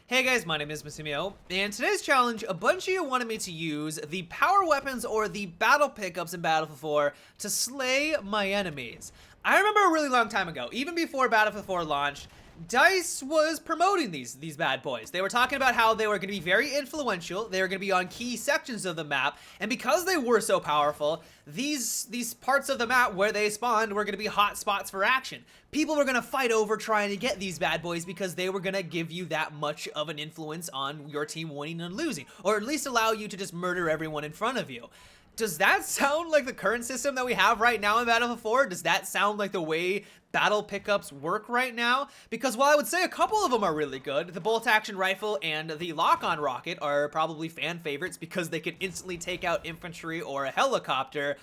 Hey guys, my name is Massimio, and today's challenge, a bunch of you wanted me to use the power weapons or the battle pickups in Battlefield 4 to slay my enemies. I remember a really long time ago, even before Battlefield 4 launched, DICE was promoting these bad boys. They were talking about how they were going to be very influential, they were going to be on key sections of the map, and because they were so powerful, these parts of the map where they spawned were going to be hot spots for action. People were going to fight over trying to get these bad boys because they were going to give you that much of an influence on your team winning and losing, or at least allow you to just murder everyone in front of you. Does that sound like the current system that we have right now in Battlefield 4? Does that sound like the way battle pickups work right now? Because while I would say a couple of them are really good, the bolt-action rifle and the lock-on rocket are probably fan favorites because they can instantly take out infantry or a helicopter.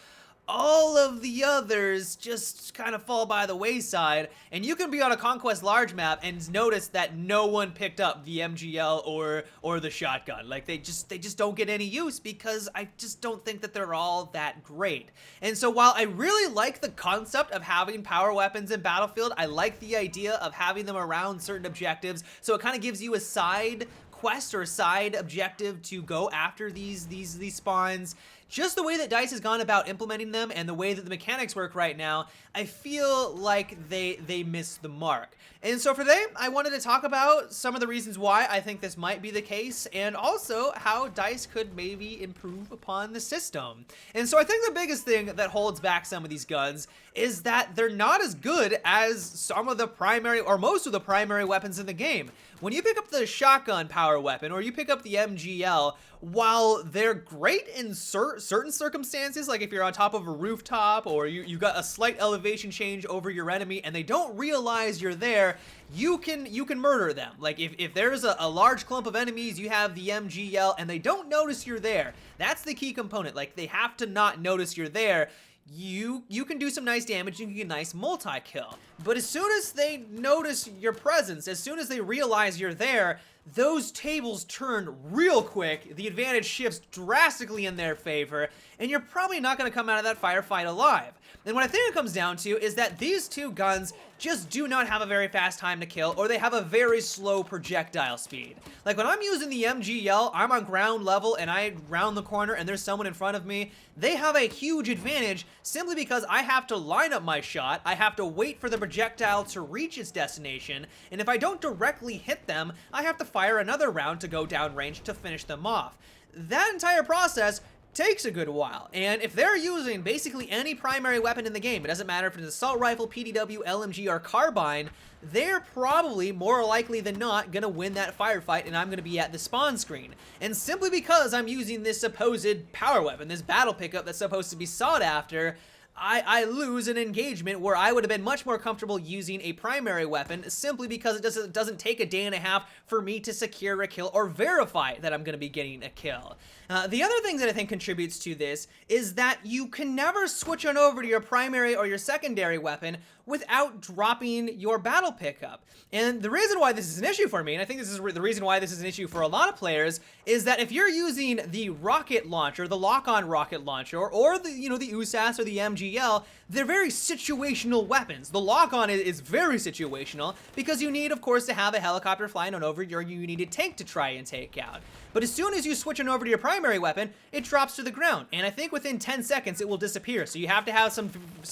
All of the others just kind of fall by the wayside, and you can be on a Conquest large map and notice that no one picked up the MGL or the shotgun. Like they just don't get any use because I just don't think that they're all that great. And so while I really like the concept of having power weapons in Battlefield, I like the idea of having them around certain objectives, so it kind of gives you a side quest or a side objective to go after these spawns. Just the way that DICE has gone about implementing them and the way that the mechanics work right now, I feel like they missed the mark. And so for today, I wanted to talk about some of the reasons why I think this might be the case, and also how DICE could maybe improve upon the system. And so I think the biggest thing that holds back some of these guns is that they're not as good as some of the primary, or most of the primary weapons in the game. When you pick up the shotgun power weapon, or you pick up the MGL, while they're great in certain circumstances, like if you're on top of a rooftop, or you got a slight elevation change over your enemy and they don't realize you're there, you can murder them. Like if there's a large clump of enemies, you have the MGL and they don't notice you're there. That's the key component. Like they have to not notice you're there. You can do some nice damage, you can get a nice multi-kill. But as soon as they notice your presence, as soon as they realize you're there, those tables turn real quick, the advantage shifts drastically in their favor, and you're probably not going to come out of that firefight alive. And what I think it comes down to is that these two guns just do not have a very fast time to kill, or they have a very slow projectile speed. Like when I'm using the MGL, I'm on ground level and I round the corner and there's someone in front of me, they have a huge advantage simply because I have to line up my shot, I have to wait for the projectile to reach its destination, and if I don't directly hit them, I have to fire another round to go downrange to finish them off. That entire process takes a good while, and if they're using basically any primary weapon in the game, it doesn't matter if it's an assault rifle, PDW, LMG, or carbine, they're probably more likely than not gonna win that firefight and I'm gonna be at the spawn screen. And simply because I'm using this supposed power weapon, this battle pickup that's supposed to be sought after, I lose an engagement where I would have been much more comfortable using a primary weapon simply because it doesn't take a day and a half for me to secure a kill or verify that I'm going to be getting a kill. The other thing that I think contributes to this is that you can never switch on over to your primary or your secondary weapon without dropping your battle pickup. And the reason why this is an issue for me, and I think this is the reason why this is an issue for a lot of players, is that if you're using the rocket launcher, the lock-on rocket launcher, or the the USAS or the MGL, they're very situational weapons. The lock-on is very situational because you need, of course, to have a helicopter flying on over, or you need a tank to try and take out. But as soon as you switch on over to your primary weapon, it drops to the ground, and I think within 10 seconds it will disappear. So you have to have some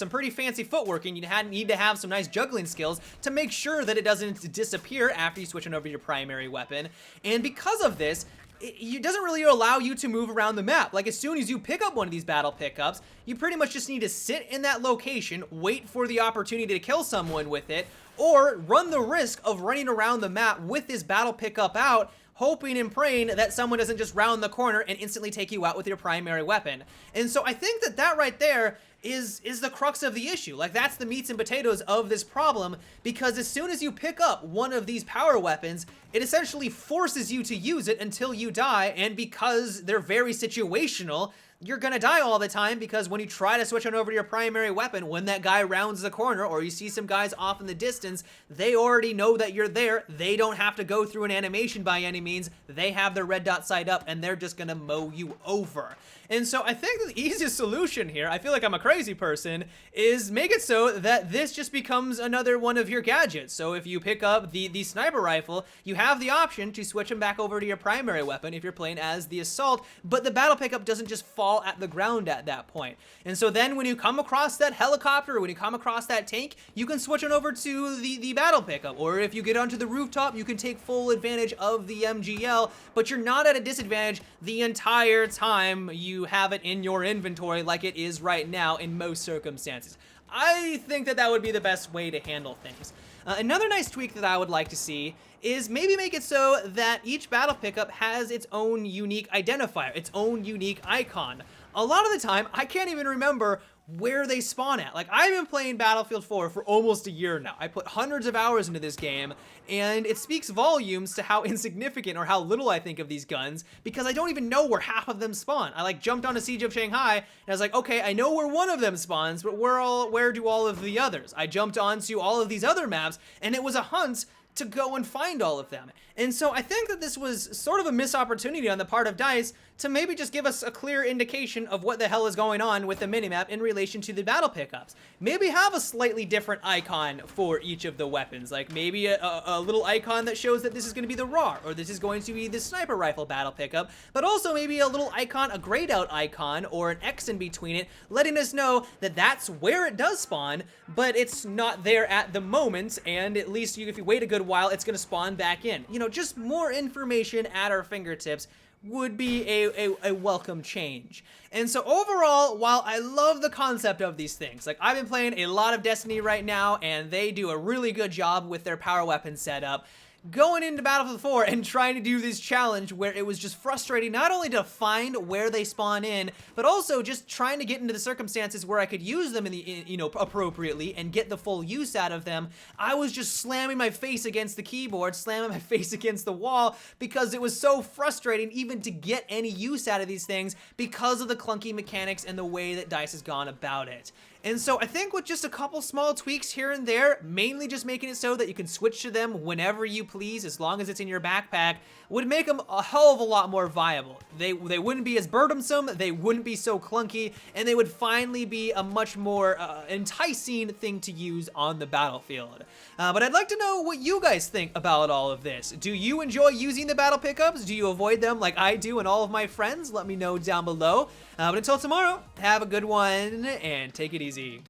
pretty fancy footwork, and you need to have some nice juggling skills to make sure that it doesn't disappear after you switch on over to your primary weapon. And because of this, it doesn't really allow you to move around the map. Like as soon as you pick up one of these battle pickups, you pretty much just need to sit in that location, wait for the opportunity to kill someone with it, or run the risk of running around the map with this battle pickup out, hoping and praying that someone doesn't just round the corner and instantly take you out with your primary weapon. And so I think that right there is the crux of the issue. Like that's the meats and potatoes of this problem, because as soon as you pick up one of these power weapons, it essentially forces you to use it until you die, and because they're very situational, you're gonna die all the time, because when you try to switch on over to your primary weapon, when that guy rounds the corner or you see some guys off in the distance, they already know that you're there. They don't have to go through an animation by any means. They have their red dot sight up and they're just gonna mow you over. And so I think the easiest solution here, I feel like I'm a crazy person, is make it so that this just becomes another one of your gadgets. So if you pick up the sniper rifle, you have the option to switch them back over to your primary weapon if you're playing as the assault, but the battle pickup doesn't just fall at the ground at that point. And so then when you come across that helicopter, or when you come across that tank, you can switch it over to the battle pickup. Or if you get onto the rooftop, you can take full advantage of the MGL, but you're not at a disadvantage the entire time you have it in your inventory like it is right now in most circumstances. I think that would be the best way to handle things. Another nice tweak that I would like to see is maybe make it so that each battle pickup has its own unique identifier, its own unique icon. A lot of the time, I can't even remember where they spawn at. Like, I've been playing Battlefield 4 for almost a year now. I put hundreds of hours into this game, and it speaks volumes to how insignificant or how little I think of these guns, because I don't even know where half of them spawn. I jumped on a Siege of Shanghai, and I was like, okay, I know where one of them spawns, but where do all of the others? I jumped onto all of these other maps, and it was a hunt to go and find all of them. And so I think that this was sort of a missed opportunity on the part of DICE to maybe just give us a clear indication of what the hell is going on with the minimap in relation to the battle pickups. Maybe have a slightly different icon for each of the weapons, like maybe a little icon that shows that this is going to be the RAR, or this is going to be the sniper rifle battle pickup, but also maybe a little icon, a grayed out icon, or an X in between it, letting us know that that's where it does spawn, but it's not there at the moment, and at least if you wait a good while, it's going to spawn back in. You know, just more information at our fingertips would be a welcome change. And so overall, while I love the concept of these things, like I've been playing a lot of Destiny right now, and they do a really good job with their power weapon setup, going into Battlefield 4 and trying to do this challenge where it was just frustrating not only to find where they spawn in, but also just trying to get into the circumstances where I could use them appropriately and get the full use out of them. I was just slamming my face against the keyboard, slamming my face against the wall, because it was so frustrating even to get any use out of these things because of the clunky mechanics and the way that DICE has gone about it. And so I think with just a couple small tweaks here and there, mainly just making it so that you can switch to them whenever you please, as long as it's in your backpack, would make them a hell of a lot more viable. They wouldn't be as burdensome, they wouldn't be so clunky, and they would finally be a much more enticing thing to use on the battlefield. But I'd like to know what you guys think about all of this. Do you enjoy using the battle pickups? Do you avoid them like I do and all of my friends? Let me know down below. But until tomorrow, have a good one and take it easy.